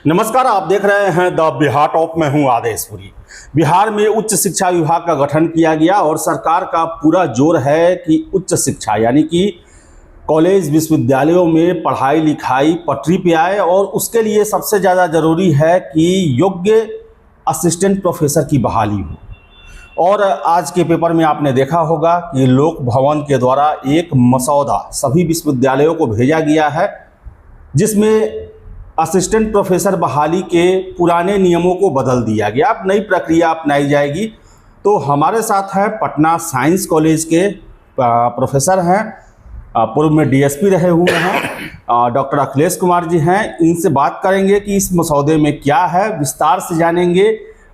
नमस्कार, आप देख रहे हैं द बिहार टॉप में हूं आदेशपुरी। बिहार में उच्च शिक्षा विभाग का गठन किया गया और सरकार का पूरा जोर है कि उच्च शिक्षा यानी कि कॉलेज विश्वविद्यालयों में पढ़ाई लिखाई पटरी पे आए और उसके लिए सबसे ज़्यादा ज़रूरी है कि योग्य असिस्टेंट प्रोफेसर की बहाली हो। और आज के पेपर में आपने देखा होगा कि लोक भवन के द्वारा एक मसौदा सभी विश्वविद्यालयों को भेजा गया है, जिसमें असिस्टेंट प्रोफेसर बहाली के पुराने नियमों को बदल दिया गया। अब नई प्रक्रिया अपनाई जाएगी। तो हमारे साथ है पटना साइंस कॉलेज के प्रोफेसर हैं, पूर्व में डीएसपी रहे हुए हैं, डॉक्टर अखिलेश कुमार जी हैं। इनसे बात करेंगे कि इस मसौदे में क्या है, विस्तार से जानेंगे,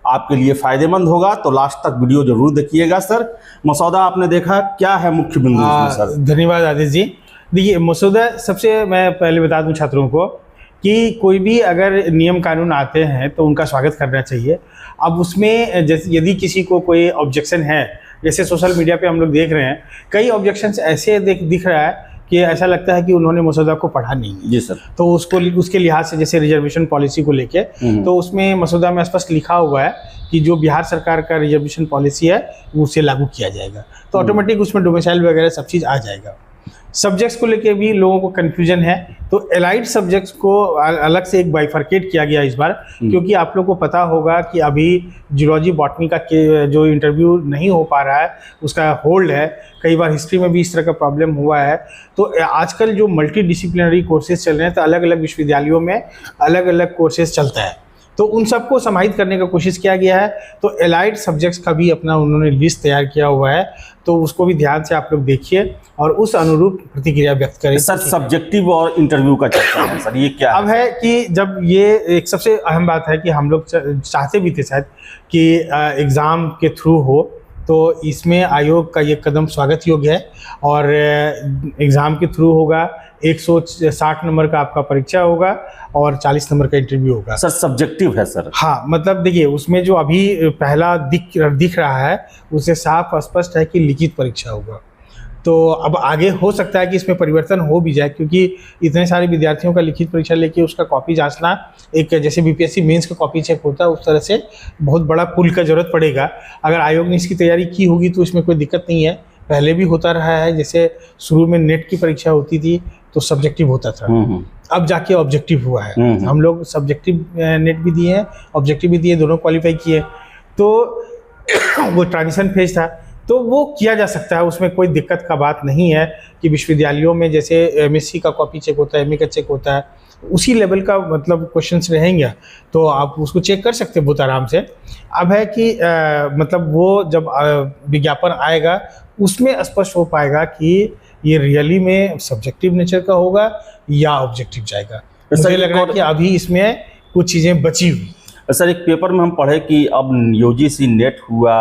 आपके लिए फ़ायदेमंद होगा। तो लास्ट तक वीडियो जरूर देखिएगा। सर, मसौदा आपने देखा, क्या है मुख्य बिंदु इसमें सर? धन्यवाद आदेश जी। देखिए, मसौदा सबसे मैं पहले बता दूं छात्रों को कि कोई भी अगर नियम कानून आते हैं तो उनका स्वागत करना चाहिए। अब उसमें जैसे यदि किसी को कोई ऑब्जेक्शन है, जैसे सोशल मीडिया पे हम लोग देख रहे हैं कई ऑब्जेक्शंस ऐसे दिख रहा है कि ऐसा लगता है कि उन्होंने मसौदा को पढ़ा नहीं है। जी सर। तो उसके लिहाज से जैसे रिजर्वेशन पॉलिसी को लेके, तो उसमें मसौदा में स्पष्ट लिखा हुआ है कि जो बिहार सरकार का रिजर्वेशन पॉलिसी है उसे लागू किया जाएगा। तो ऑटोमेटिक उसमें डोमिसाइल वगैरह सब चीज़ आ जाएगा। सब्जेक्ट्स को लेके भी लोगों को कन्फ्यूजन है, तो एलाइड सब्जेक्ट्स को अलग से एक बाइफर्केट किया गया इस बार, क्योंकि आप लोगों को पता होगा कि अभी जूलॉजी बॉटनी का जो इंटरव्यू नहीं हो पा रहा है उसका होल्ड है। कई बार हिस्ट्री में भी इस तरह का प्रॉब्लम हुआ है। तो आजकल जो मल्टी डिसिप्लिनरी कोर्सेज चल रहे हैं, तो अलग अलग विश्वविद्यालयों में अलग अलग कोर्सेज चलता है, तो उन सबको समाहित करने का कोशिश किया गया है। तो एलाइड सब्जेक्ट्स का भी अपना उन्होंने लिस्ट तैयार किया हुआ है, तो उसको भी ध्यान से आप लोग देखिए और उस अनुरूप प्रतिक्रिया व्यक्त करें। सर, सब्जेक्टिव और इंटरव्यू का चर्चा है सर, ये क्या अब है कि जब ये एक सबसे अहम बात है कि हम लोग चाहते भी थे शायद कि एग्ज़ाम के थ्रू हो, तो इसमें आयोग का ये कदम स्वागत योग्य है। और एग्ज़ाम के थ्रू होगा, 160 नंबर का आपका परीक्षा होगा और 40 नंबर का इंटरव्यू होगा। सर, सब्जेक्टिव है सर? हाँ, मतलब देखिए, उसमें जो अभी पहला दिख रहा है उससे साफ स्पष्ट है कि लिखित परीक्षा होगा। तो अब आगे हो सकता है कि इसमें परिवर्तन हो भी जाए, क्योंकि इतने सारे विद्यार्थियों का लिखित परीक्षा लेके उसका कॉपी जांचना, एक जैसे बीपीएससी मेंस का कॉपी चेक होता है उस तरह से बहुत बड़ा पुल का जरूरत पड़ेगा। अगर आयोग ने इसकी तैयारी की होगी तो इसमें कोई दिक्कत नहीं है। पहले भी होता रहा है, जैसे शुरू में नेट की परीक्षा होती थी तो सब्जेक्टिव होता था, अब जाके ऑब्जेक्टिव हुआ है। हम लोग सब्जेक्टिव नेट भी दिए हैं, ऑब्जेक्टिव भी दिए, दोनों क्वालिफाई किए। तो वो ट्रांजिशन फेज था, तो वो किया जा सकता है, उसमें कोई दिक्कत का बात नहीं है कि विश्वविद्यालयों में जैसे एमएससी का कॉपी चेक होता है, एमए का चेक होता है, उसी लेवल का मतलब क्वेश्चंस रहेंगे, तो आप उसको चेक कर सकते हैं बहुत आराम से। अब है कि मतलब वो जब विज्ञापन आएगा उसमें स्पष्ट हो पाएगा कि ये रियली में सब्जेक्टिव नेचर का होगा या ऑब्जेक्टिव जाएगा। मुझे लग रहा है कि अभी इसमें कुछ चीज़ें बची हुई। सर, एक पेपर में हम पढ़े कि अब यूजीसी नेट हुआ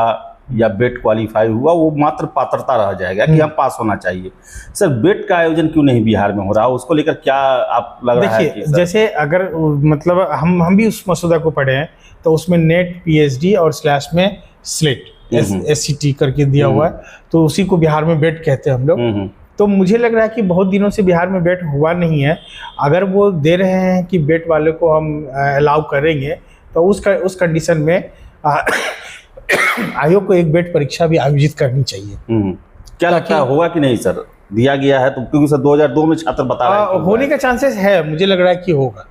या बेट क्वालिफाई हुआ, वो मात्र पात्रता रह जाएगा कि हम पास होना चाहिए। सर, बेट का आयोजन क्यों नहीं बिहार में हो रहा, उसको लेकर क्या आप लग रहा है? देखिए, जैसे अगर मतलब हम भी उस मसौदा को पढ़े हैं, तो उसमें नेट, पीएचडी और स्लैश में स्लेट SCT करके दिया हुआ है, तो उसी को बिहार में बेट कहते हैं हम लोग। तो मुझे लग रहा है कि बहुत दिनों से बिहार में बेट हुआ नहीं है। अगर वो दे रहे हैं कि बेट वाले को हम अलाउ करेंगे, तो उस कंडीशन में आयोग को एक बेट परीक्षा भी आयोजित करनी चाहिए। क्या लगता है, होगा कि नहीं सर? दिया गया है तो, क्योंकि सर 2002 में छात्र बता रहे हैं होने का चांसेस है, मुझे लग रहा है कि होगा,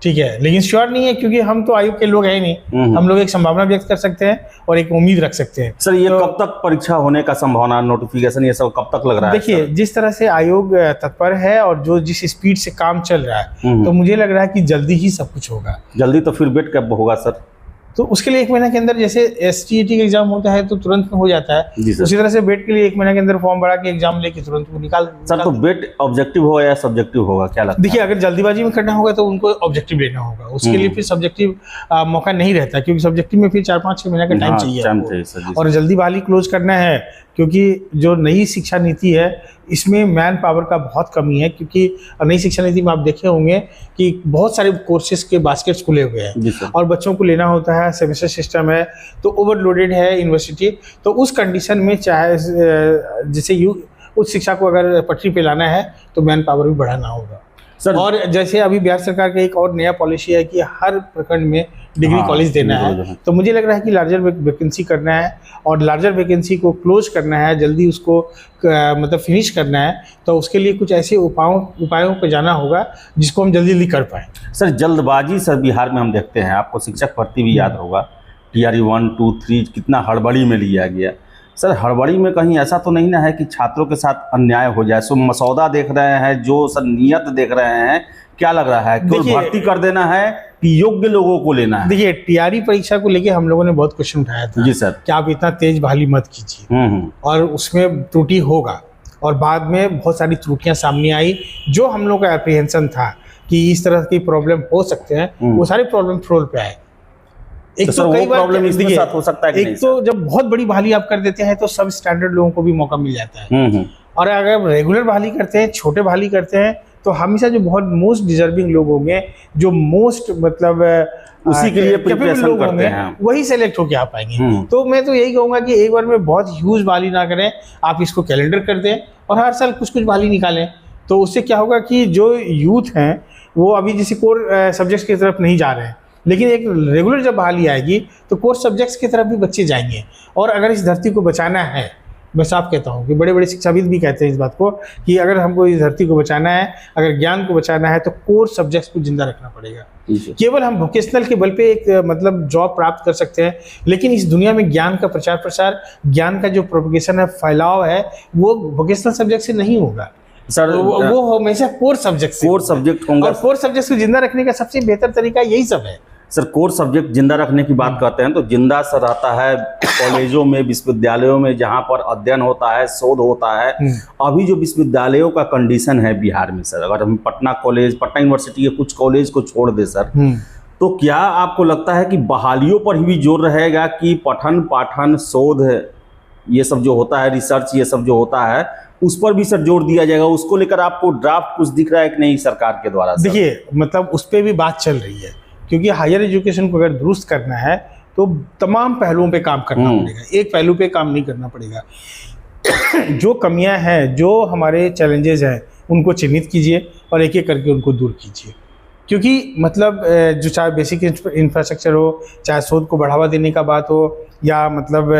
ठीक है, लेकिन श्योर नहीं है क्योंकि हम तो आयोग के लोग हैं नहीं। हम लोग एक संभावना व्यक्त कर सकते हैं और एक उम्मीद रख सकते हैं। सर, ये कब तक परीक्षा होने का संभावना, नोटिफिकेशन, ये सब कब तक लग रहा है? देखिए, जिस तरह से आयोग तत्पर है और जिस स्पीड से काम चल रहा है, तो मुझे लग रहा है कि जल्दी ही सब कुछ होगा। जल्दी तो फिर बेट कब होगा सर? तो उसके लिए 1 महीने के अंदर, जैसे STET का एग्जाम होता है तो तुरंत हो जाता है, उसी तरह से बेट के लिए 1 महीने के अंदर फॉर्म भरा के एग्जाम लेके तुरंत वो निकाल। सर, तो बेट ऑब्जेक्टिव होगा या सब्जेक्टिव होगा, क्या लगता है? देखिए, अगर जल्दीबाजी में करना होगा तो उनको ऑब्जेक्टिव लेना होगा, उसके लिए फिर सब्जेक्टिव मौका नहीं रहता, क्योंकि सब्जेक्टिव में फिर 4-5-6 महीने का टाइम चाहिए और जल्दीबाजी क्लोज करना है, क्योंकि जो नई शिक्षा नीति है इसमें मैन पावर का बहुत कमी है। क्योंकि नई शिक्षा नीति में आप देखे होंगे कि बहुत सारे कोर्सेज के बास्केट्स खुले हुए हैं और बच्चों को लेना होता है, सेमेस्टर सिस्टम है, तो ओवरलोडेड है यूनिवर्सिटी। तो उस कंडीशन में चाहे जैसे उच्च शिक्षा को अगर पटरी पे लाना है तो मैन पावर भी बढ़ाना होगा। सर, और जैसे अभी बिहार सरकार का एक और नया पॉलिसी है कि हर प्रखंड में डिग्री हाँ, कॉलेज देना है, तो मुझे लग रहा है कि लार्जर वैकेंसी करना है और लार्जर वैकेंसी को क्लोज करना है, जल्दी उसको मतलब फिनिश करना है। तो उसके लिए कुछ ऐसे उपायों पर जाना होगा जिसको हम जल्दी जल्दी कर पाएँ। सर जल्दबाजी सर बिहार में हम देखते हैं, आपको शिक्षक भर्ती भी याद होगा, TRE 1, 2, 3 कितना हड़बड़ी में लिया गया। सर हड़बड़ी में कहीं ऐसा तो नहीं ना है कि छात्रों के साथ अन्याय हो जाए? सो मसौदा देख रहे हैं, जो सर नियत देख रहे हैं, क्या लग रहा है केवल भर्ती कर देना है कि योग्य लोगों को लेना है? देखिए, TRE परीक्षा को लेके हम लोगों ने बहुत क्वेश्चन उठाया था। जी सर। कि आप इतना तेज बहाली मत कीजिए, और उसमें त्रुटि होगा, और बाद में बहुत सारी त्रुटियां सामने आई। जो हम लोग का एप्रीहेंशन था कि इस तरह की प्रॉब्लम हो सकते हैं, वो सारे प्रॉब्लम फ्लोर पे आए। एक तो कई बार प्रॉब्लम इसके साथ हो सकता है कि एक तो जब बहुत बड़ी बहाली आप कर देते हैं तो सब स्टैंडर्ड लोगों को भी मौका मिल जाता है, और अगर रेगुलर बहाली करते हैं, छोटे बहाली करते हैं, तो हमेशा जो बहुत मोस्ट डिजर्विंग लोग होंगे, जो मोस्ट मतलब उसी के लिए प्रिपरेशन लोग करते होंगे, हैं, वही सेलेक्ट होके आ पाएंगे। तो मैं तो यही कहूंगा कि एक बार में बहुत ह्यूज बहाली ना करें, आप इसको कैलेंडर कर दें और हर साल कुछ कुछ बहाली निकालें। तो उससे क्या होगा कि जो यूथ हैं वो अभी जैसे कोर सब्जेक्ट्स की तरफ नहीं जा रहे हैं, लेकिन एक रेगुलर जब बहाली आएगी तो कोर्स सब्जेक्ट्स की तरफ भी बच्चे जाएंगे। और अगर इस धरती को बचाना है, मैं साफ कहता हूँ कि बड़े बड़े शिक्षाविद भी कहते हैं इस बात को कि अगर हमको इस धरती को बचाना है, अगर ज्ञान को बचाना है, तो कोर सब्जेक्ट्स को जिंदा रखना पड़ेगा। केवल हम वोकेशनल के बल पे एक मतलब जॉब प्राप्त कर सकते हैं, लेकिन इस दुनिया में ज्ञान का प्रचार प्रसार, ज्ञान का जो प्रोपगेशन है, फैलाव है, वो वोकेशनल सब्जेक्ट से नहीं होगा सर। वो हमेशा कोर सब्जेक्ट होंगे, और कोर सब्जेक्ट को जिंदा रखने का सबसे बेहतर तरीका यही सब है। सर कोर सब्जेक्ट जिंदा रखने की बात करते हैं तो जिंदा सर रहता है कॉलेजों में, विश्वविद्यालयों में, जहां पर अध्ययन होता है, शोध होता है। अभी जो विश्वविद्यालयों का कंडीशन है बिहार में सर, अगर हम पटना यूनिवर्सिटी के कुछ कॉलेज को छोड़ दे सर, तो क्या आपको लगता है कि बहालियों पर भी जोर रहेगा कि पठन पाठन शोध ये सब जो होता है, रिसर्च ये सब जो होता है, उस पर भी सर जोर दिया जाएगा? उसको लेकर आपको ड्राफ्ट कुछ दिख रहा है कि नहीं सरकार के द्वारा? देखिए, मतलब उस पर भी बात चल रही है, क्योंकि हायर एजुकेशन को अगर दुरुस्त करना है तो तमाम पहलुओं पे काम करना पड़ेगा, एक पहलू पे काम नहीं करना पड़ेगा। जो कमियां हैं, जो हमारे चैलेंजेस हैं, उनको चिन्हित कीजिए और एक एक करके उनको दूर कीजिए। क्योंकि मतलब जो चाहे बेसिक इंफ्रास्ट्रक्चर हो, चाहे शोध को बढ़ावा देने का बात हो, या मतलब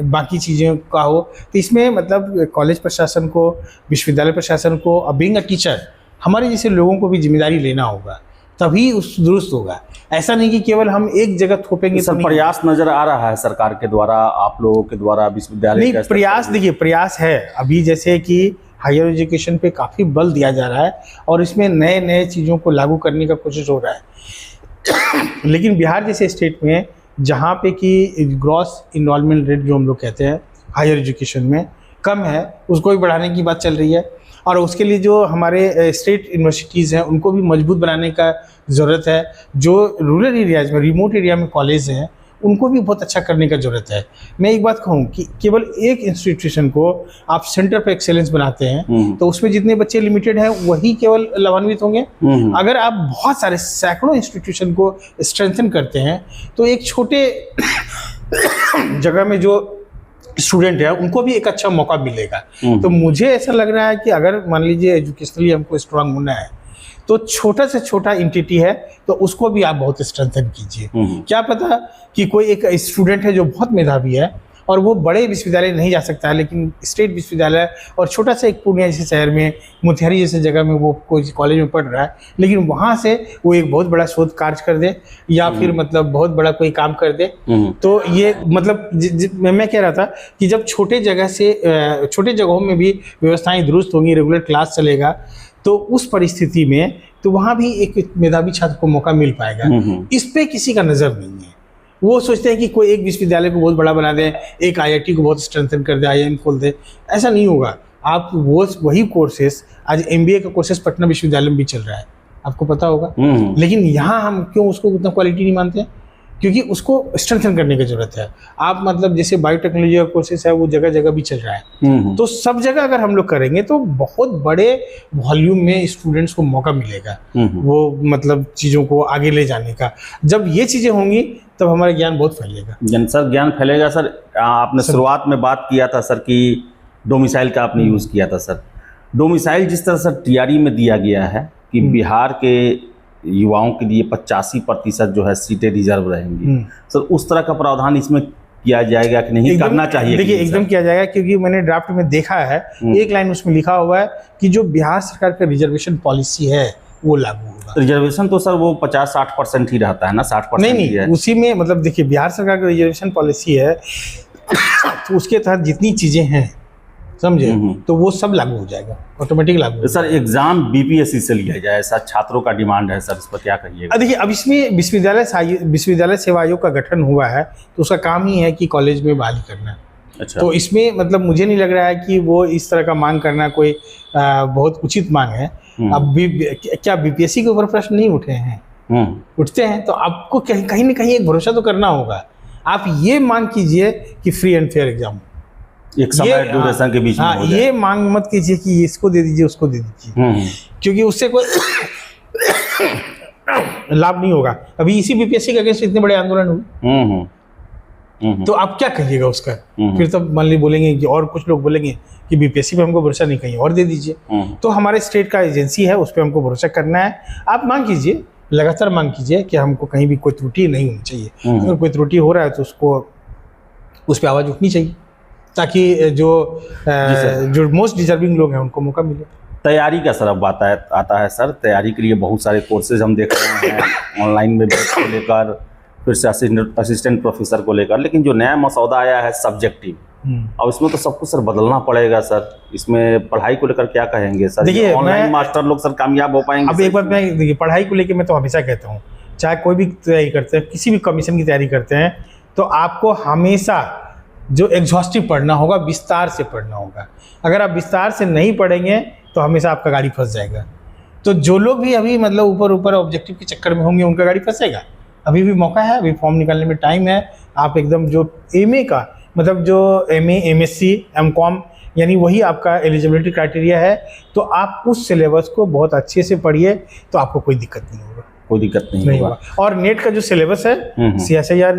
बाकी चीज़ों का हो, तो इसमें मतलब कॉलेज प्रशासन को, विश्वविद्यालय प्रशासन को, बीइंग अ टीचर, हमारे जैसे लोगों को भी जिम्मेदारी लेना होगा, तभी उस दुरुस्त होगा। ऐसा नहीं कि केवल हम एक जगह थोपेंगे। सर प्रयास नजर आ रहा है सरकार के द्वारा, आप लोगों के द्वारा, विश्वविद्यालय नहीं, प्रयास देखिए, प्रयास है अभी, जैसे कि हायर एजुकेशन पे काफ़ी बल दिया जा रहा है और इसमें नए नए चीज़ों को लागू करने का कोशिश हो रहा है। लेकिन बिहार जैसे स्टेट में, जहाँ पे कि ग्रॉस इनरोलमेंट रेट जो हम लोग कहते हैं हायर एजुकेशन में कम है, उसको भी बढ़ाने की बात चल रही है। और उसके लिए जो हमारे स्टेट यूनिवर्सिटीज़ हैं, उनको भी मजबूत बनाने का ज़रूरत है। जो रूरल एरियाज़ में, रिमोट एरिया में कॉलेज हैं, उनको भी बहुत अच्छा करने का ज़रूरत है। मैं एक बात कहूँ कि केवल एक इंस्टीट्यूशन को आप सेंटर पर एक्सेलेंस बनाते हैं तो उसमें जितने बच्चे लिमिटेड हैं वही केवल लाभान्वित होंगे। अगर आप बहुत सारे सैकड़ों इंस्टीट्यूशन को स्ट्रेंथन करते हैं तो एक छोटे जगह में जो स्टूडेंट है उनको भी एक अच्छा मौका मिलेगा। तो मुझे ऐसा लग रहा है कि अगर मान लीजिए एजुकेशनली हमको स्ट्रांग होना है तो छोटा से छोटा एंटिटी है तो उसको भी आप बहुत स्ट्रेंथन कीजिए। क्या पता कि कोई एक स्टूडेंट है जो बहुत मेधावी है और वो बड़े विश्वविद्यालय नहीं जा सकता है, लेकिन स्टेट विश्वविद्यालय और छोटा सा एक पूर्णिया जैसे शहर में, मोतिहारी जैसे जगह में वो कोई कॉलेज में पढ़ रहा है, लेकिन वहाँ से वो एक बहुत बड़ा शोध कार्य कर दे या फिर मतलब बहुत बड़ा कोई काम कर दे। तो ये मतलब मैं कह रहा था कि जब छोटे जगहों में भी व्यवस्थाएं दुरुस्त होंगी, रेगुलर क्लास चलेगा, तो उस परिस्थिति में तो वहाँ भी एक मेधावी छात्र को मौका मिल पाएगा। इस पे किसी का नज़र नहीं है। वो सोचते हैं कि कोई एक विश्वविद्यालय को बहुत बड़ा बना दे, एक IIT को बहुत स्ट्रेंथन कर दे, IIM खोल दे। ऐसा नहीं होगा। आप वही कोर्सेस, आज MBA का कोर्सेस पटना विश्वविद्यालय में भी चल रहा है, आपको पता होगा। लेकिन यहाँ हम क्यों उसको उतना क्वालिटी नहीं मानते? क्योंकि उसको स्ट्रेंथन करने की जरूरत है। आप मतलब जैसे बायोटेक्नोलॉजी का कोर्सेस है, वो जगह जगह भी चल रहा है। तो सब जगह अगर हम लोग करेंगे तो बहुत बड़े वॉल्यूम में स्टूडेंट्स को मौका मिलेगा वो मतलब चीज़ों को आगे ले जाने का। जब ये चीज़ें होंगी तब हमारा ज्ञान बहुत फैलेगा। सर ज्ञान फैलेगा। सर आपने शुरुआत में बात किया था सर कि डोमिसाइल का आपने यूज़ किया था। सर डोमिसाइल जिस तरह से TRE में दिया गया है कि बिहार के युवाओं के लिए 85% जो है सीटें रिजर्व रहेंगी। सर उस तरह का प्रावधान इसमें किया जाएगा कि नहीं, करना चाहिए? देखिए एकदम किया जाएगा, क्योंकि मैंने ड्राफ्ट में देखा है एक लाइन उसमें लिखा हुआ है कि जो बिहार सरकार का रिजर्वेशन पॉलिसी है वो लागू होगा। रिजर्वेशन तो सर वो 50-60% ही रहता है ना, 60% नहीं, है। उसी में मतलब देखिए बिहार सरकार का रिजर्वेशन पॉलिसी है तो उसके तहत जितनी चीजें हैं समझे, तो वो सब लागू हो जाएगा, ऑटोमेटिक लागू। तो सर एग्जाम बीपीएससी से लिया जाए, ऐसा छात्रों का डिमांड है सर, इस पर क्या कहिएगा? देखिए अब इसमें विश्वविद्यालय सेवा आयोग का गठन हुआ है तो उसका काम ही है कि कॉलेज में बहाली करना। अच्छा। तो इसमें मतलब मुझे नहीं लग रहा है कि वो इस तरह का मांग करना कोई बहुत उचित मांग है। अब क्या बीपीएससी के ऊपर प्रश्न नहीं उठे हैं? उठते हैं, तो आपको कहीं ना कहीं एक भरोसा तो करना होगा। आप ये मांग कीजिए कि फ्री एंड फेयर एग्जाम एक समय ड्यूरेशन के बीच में हो जाए। ये मांग मत कीजिए कि इसको दे दीजिए उसको दे दीजिए, क्योंकि उससे कोई लाभ नहीं होगा। अभी इसी बीपीएससी के अगेंस्ट इतने बड़े आंदोलन हुए, तो आप क्या कहिएगा उसका? फिर तो मान ली बोलेंगे कि, और कुछ लोग बोलेंगे कि बीपीएससी पे हमको भरोसा नहीं, कहीं और दे दीजिए। तो हमारे स्टेट का एजेंसी है, उस पर हमको भरोसा करना है। आप मांग कीजिए, लगातार मांग कीजिए कि हमको कहीं भी कोई त्रुटि नहीं होनी चाहिए। अगर कोई त्रुटि हो रहा है तो उसको उस पर आवाज़ उठनी चाहिए, ताकि जो मोस्ट डिजर्विंग लोग हैं उनको मौका मिले। तैयारी का सर अब आता है सर, तैयारी के लिए बहुत सारे कोर्सेज हम देख रहे हैं ऑनलाइन में को लेकर, फिर से असिस्टेंट प्रोफेसर को लेकर। लेकिन जो नया मसौदा आया है सब्जेक्टिव, अब इसमें तो सब कुछ सर बदलना पड़ेगा सर। इसमें पढ़ाई को लेकर क्या कहेंगे सर? देखिए ऑनलाइन मास्टर लोग सर कामयाब हो पाएंगे? अब एक बात मैं देखिए, पढ़ाई को लेकर मैं तो हमेशा कहता हूँ, चाहे कोई भी तैयारी करते हैं, किसी भी कमीशन की तैयारी करते हैं, तो आपको हमेशा जो एग्जॉस्टिव पढ़ना होगा, विस्तार से पढ़ना होगा। अगर आप विस्तार से नहीं पढ़ेंगे तो हमेशा आपका गाड़ी फंस जाएगा। तो जो लोग भी अभी मतलब ऊपर ऑब्जेक्टिव के चक्कर में होंगे उनका गाड़ी फंसेगा। अभी भी मौका है, अभी फॉर्म निकालने में टाइम है। आप एकदम जो एमए का मतलब जो एमए, एमएससी, एमकॉम यानी वही आपका एलिजिबिलिटी क्राइटेरिया है, तो आप उस सिलेबस को बहुत अच्छे से पढ़िए तो आपको कोई दिक्कत नहीं होगा। कोई दिक्कत नहीं होगा। और नेट का जो सिलेबस है, CSIR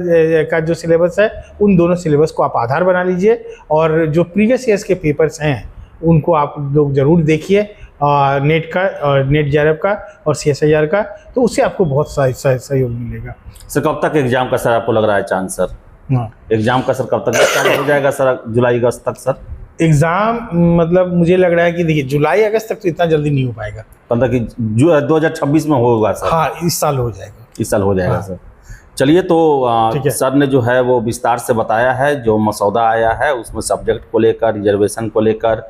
का जो सिलेबस है, उन दोनों सिलेबस को आप आधार बना लीजिए, और जो प्रीवियस ईयर्स के पेपर्स हैं उनको आप लोग ज़रूर देखिए, नेट का और नेट JRF का और CSIR का, तो उससे आपको बहुत सहयोग मिलेगा। सर कब तक एग्जाम का सर आपको लग रहा है चांस सर? एग्जाम का सर कब तक चालू हो जाएगा सर? जुलाई अगस्त तक सर एग्ज़ाम? मतलब मुझे लग रहा है कि देखिए जुलाई अगस्त तक तो इतना जल्दी नहीं हो पाएगा, मतलब कि 2026 में होगा सर? हाँ, इस साल हो जाएगा। इस साल हो जाएगा। हाँ। सर चलिए, तो सर ने जो है वो विस्तार से बताया है जो मसौदा आया है उसमें सब्जेक्ट को लेकर, रिजर्वेशन को लेकर,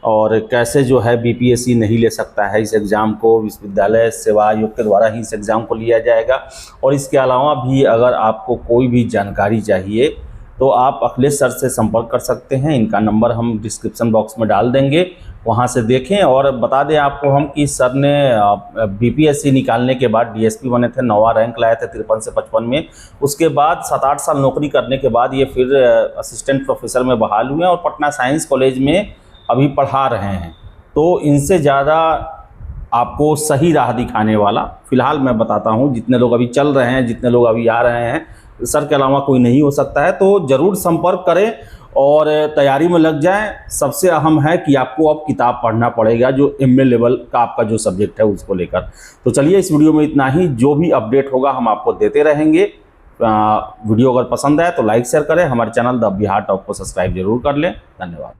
और कैसे जो है बीपीएससी नहीं ले सकता है इस एग्ज़ाम को, विश्वविद्यालय सेवा आयोग के द्वारा ही इस एग्ज़ाम को लिया जाएगा। और इसके अलावा भी अगर आपको कोई भी जानकारी चाहिए तो आप अखिलेश सर से संपर्क कर सकते हैं। इनका नंबर हम डिस्क्रिप्शन बॉक्स में डाल देंगे, वहाँ से देखें। और बता दें आपको हम कि सर ने बीपीएससी निकालने के बाद डीएसपी बने थे, 9वां रैंक लाए थे 53 से 55 में। उसके बाद 7-8 साल नौकरी करने के बाद ये फिर असिस्टेंट प्रोफेसर में बहाल हुए हैं और पटना साइंस कॉलेज में अभी पढ़ा रहे हैं। तो इनसे ज़्यादा आपको सही राह दिखाने वाला फ़िलहाल मैं बताता हूँ, जितने लोग अभी चल रहे हैं, जितने लोग अभी आ रहे हैं, सर के अलावा कोई नहीं हो सकता है। तो ज़रूर संपर्क करें और तैयारी में लग जाएं। सबसे अहम है कि आपको अब किताब पढ़ना पड़ेगा, जो MA लेवल का आपका जो सब्जेक्ट है उसको लेकर। तो चलिए, इस वीडियो में इतना ही। जो भी अपडेट होगा हम आपको देते रहेंगे। वीडियो अगर पसंद आए तो लाइक शेयर करें, हमारे चैनल द बिहार टॉप को सब्सक्राइब जरूर कर लें। धन्यवाद।